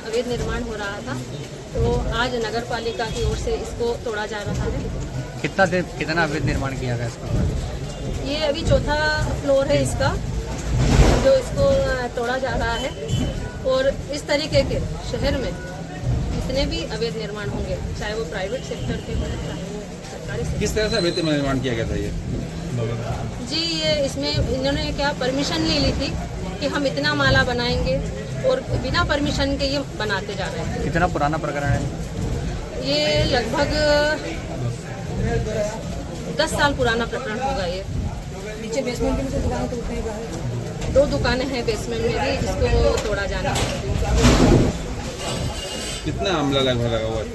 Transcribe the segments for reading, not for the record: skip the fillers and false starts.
अवैध निर्माण हो रहा था, तो आज नगर पालिका की ओर से इसको तोड़ा जा रहा है। कितना अवैध निर्माण किया गया इसका? ये अभी चौथा फ्लोर है इसका, जो इसको तोड़ा जा रहा है। और इस तरीके के शहर में जितने भी अवैध निर्माण होंगे, चाहे वो प्राइवेट सेक्टर के हों, चाहे वो सरकारी सेक्टर। किस तरह से अवैध निर्माण किया गया था ये? जी, ये इसमें इन्होंने क्या परमिशन ले ली थी कि हम इतना माला बनाएंगे, और बिना परमिशन के ये बनाते जा रहे हैं। कितना पुराना प्रकरण है ये? लगभग 10 साल पुराना प्रकरण होगा ये। नीचे बेसमेंट में से दुकानें टूटने का है। 2 दुकानें हैं बेसमेंट में भी, जिसको तोड़ा जाना है। कितना अमला लगभग लगा हुआ है?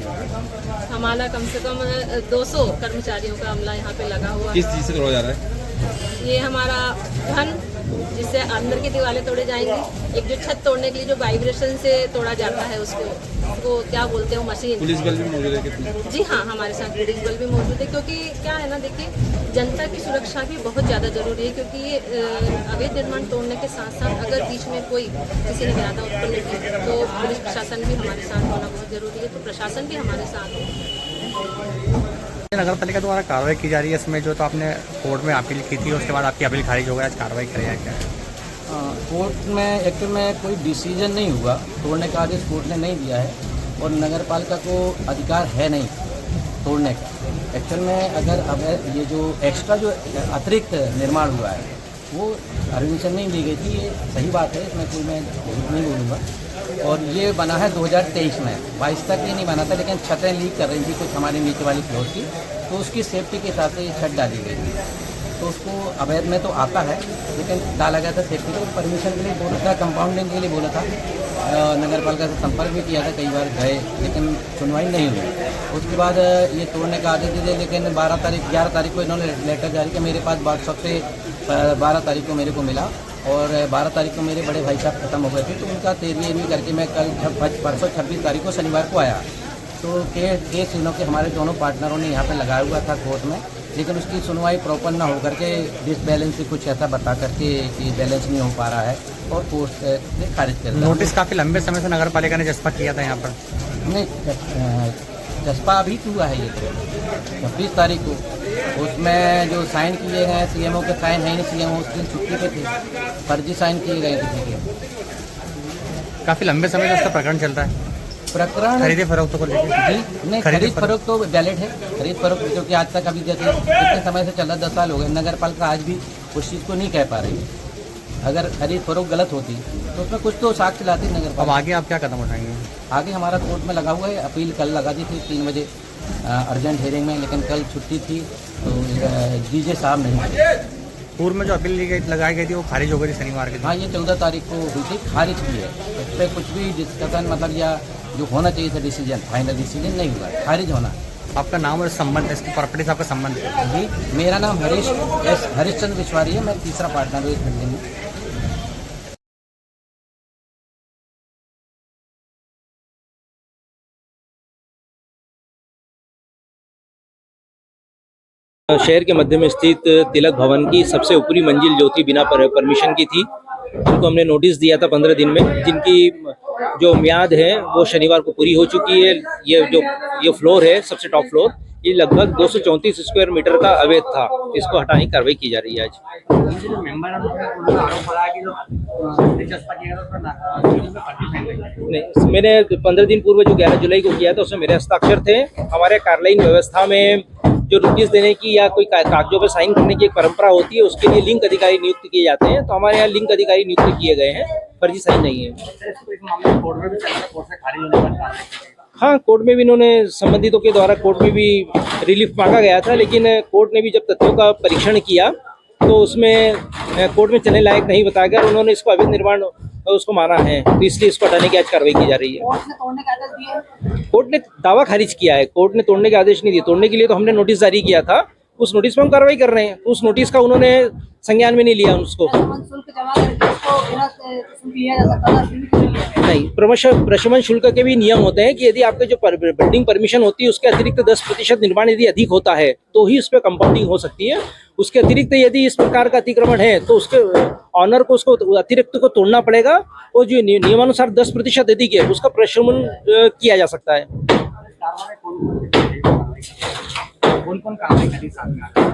हमारा कम से कम 200 कर्मचारियों का अमला यहाँ पे लगा हुआ है। किस चीज़ से तोड़ा जा रहा है? ये हमारा घन, जिससे अंदर की दीवारें तोड़े जाएंगी। एक जो छत तोड़ने के लिए जो वाइब्रेशन से तोड़ा जाता है, उसको क्या बोलते हो, मशीन। पुलिस बल भी मौजूद है कितने? जी हाँ, हमारे साथ पुलिस बल भी मौजूद है, क्योंकि क्या है ना, देखिए, जनता की सुरक्षा भी बहुत ज़्यादा जरूरी है। क्योंकि ये अवैध निर्माण तोड़ने के साथ साथ अगर बीच में कोई किसी ने इरादा उत्पन्न किया, तो पुलिस प्रशासन भी हमारे साथ होना बहुत जरूरी है। तो प्रशासन भी हमारे साथ है। नगर पालिका द्वारा कार्रवाई की जा रही है इसमें, जो तो आपने कोर्ट में अपील की थी, उसके बाद आपकी अपील खारिज हो गई, आज कार्रवाई करें है क्या? कोर्ट में एक्चुअल में कोई डिसीजन नहीं हुआ, तोड़ने का आदेश कोर्ट ने नहीं दिया है, और नगर पालिका को अधिकार है नहीं तोड़ने का। एक्चुअल में अगर अब ये जो एक्स्ट्रा जो अतिरिक्त निर्माण हुआ है, वो परमिशन नहीं दी गई थी, ये सही बात है, इसमें कोई मैं नहीं बोलूँगा। और ये बना है 2023 में, 22 तक ये नहीं बना था, लेकिन छतें लीक कर रही थी कुछ हमारे नीचे वाली फ्लोर की, तो उसकी सेफ्टी के हिसाब से ये छत डाली गई थी। तो उसको अवैध में तो आता है, लेकिन डाला गया था सेफ्टी को। परमिशन के लिए बोला था, कंपाउंडिंग के लिए बोला था, नगर पालिका से संपर्क भी किया था, कई बार गए, लेकिन सुनवाई नहीं हुई। उसके बाद ये तोड़ने का आदेश दिए, लेकिन 11 तारीख को इन्होंने लेटर जारी किया। मेरे पास व्हाट्सएप से 12 तारीख को मेरे को मिला, और 12 तारीख को मेरे बड़े भाई साहब खत्म हो गए थे, तो उनका 13वीं करके मैं कल परसों 26 तारीख को शनिवार को आया। तो केस इन्हों के हमारे दोनों पार्टनरों ने यहाँ पे लगाया हुआ था कोर्ट में, लेकिन उसकी सुनवाई प्रॉपर ना होकर के डिसबैलेंस से कुछ ऐसा बता करके कि बैलेंस नहीं हो पा रहा है, और कोर्ट ने खारिज कर दिया। नोटिस काफ़ी लंबे समय से नगर पालिका ने जस्पा किया था यहाँ पर? नहीं, जस्पा अभी हुआ है ये 26 तारीख को। उसमें जो साइन किए गए हैं, सीएमओ के साइन है नहीं, सीएमओ उस दिन छुट्टी पे थे, फर्जी साइन किए गए किसी के। काफ़ी लंबे समय से उसका प्रकरण चलता है। प्रकरण खरीदे फरोख्त को लेकर? जी नहीं, खरीद फरोख्त तो वैलिड है, खरीद फरोख्त, क्योंकि आज तक अभी जैसे इतने समय से चल रहा, 10 साल हो गए, नगर पालिका आज भी उस चीज़ को नहीं कह पा रही। अगर खरीद फरोख्त गलत होती तो उसमें कुछ तो साक्ष्य लाती नगर पालिका। अब आगे आप क्या कदम उठाएंगे? आगे हमारा कोर्ट में लगा हुआ है, अपील कल लगा दी थी 3 बजे अर्जेंट हियरिंग में, लेकिन कल छुट्टी थी, तो डीजे साहब नहीं। पूर्व में जो अपील लगाई गई थी वो खारिज हो गई थी शनिवार के दिन। हाँ, ये 14 तारीख को हुई थी, खारिज की है। इस पर कुछ भी डिस्कशन मतलब या जो होना चाहिए था डिसीजन, फाइनल डिसीजन नहीं हुआ, खारिज होना। आपका नाम और संबंध, इसकी प्रॉपर्टी से आपका संबंध? जी, मेरा नाम हरीशचंद्र विश्वारी है, मैं तीसरा पार्टनर हूँ इस बिल्डिंग में। शहर के मध्य में स्थित तिलक भवन की सबसे ऊपरी मंजिल जो थी बिना परमिशन की थी, जिनको हमने नोटिस दिया था 15 दिन में, जिनकी जो म्याद है वो शनिवार को पूरी हो चुकी है। ये फ्लोर है, सबसे टॉप फ्लोर, ये लगभग 234 स्क्वायर मीटर का अवैध था। इसको हटाने की कार्रवाई की जा रही है आज। नहीं, मैंने 15 दिन पूर्व जो 11 जुलाई को किया था उसमें मेरे हस्ताक्षर थे। हमारे कार्यालयीन व्यवस्था में जो नोटिस देने की या कोई कागजों पर साइन करने की एक परंपरा होती है, उसके लिए लिंक अधिकारी नियुक्त किए जाते हैं। तो हमारे यहाँ लिंक अधिकारी नियुक्त किए गए हैं, फर्जी साइन नहीं है। हाँ, कोर्ट में भी इन्होंने संबंधितों के द्वारा कोर्ट में भी रिलीफ मांगा गया था, लेकिन कोर्ट ने भी जब तथ्यों का परीक्षण किया तो उसमें कोर्ट में चलने लायक नहीं बताया गया और उन्होंने इसको अवैध निर्माण उसको माना है, तो इसलिए इसको हटाने की आज कार्रवाई की जा रही है। कोर्ट ने दावा खारिज किया है, कोर्ट ने तोड़ने के आदेश नहीं दिए। तोड़ने के लिए तो हमने नोटिस जारी किया था, उस नोटिस पर हम कार्रवाई कर रहे हैं। उस नोटिस का उन्होंने संज्ञान में नहीं लिया उसको। नहीं, प्रशमन शुल्क के भी नियम होते हैं कि यदि आपके जो बिल्डिंग परमिशन होती है उसके अतिरिक्त 10% निर्माण यदि अधिक होता है तो ही उस पर कंपाउंडिंग हो सकती है। उसके अतिरिक्त यदि इस प्रकार का अतिक्रमण है तो उसके ऑनर को उसको अतिरिक्त को तोड़ना पड़ेगा और जो नियमानुसार 10% अधिक है उसका प्रशमन किया जा सकता है।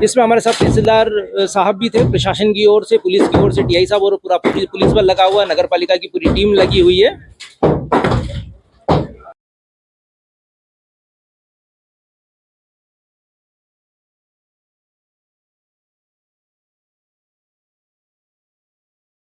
इसमें हमारे साथ तहसीलदार साहब भी थे, प्रशासन की ओर से, पुलिस की ओर से टीआई साहब और पूरा पुलिस बल लगा हुआ है, नगर पालिका की पूरी टीम लगी हुई है।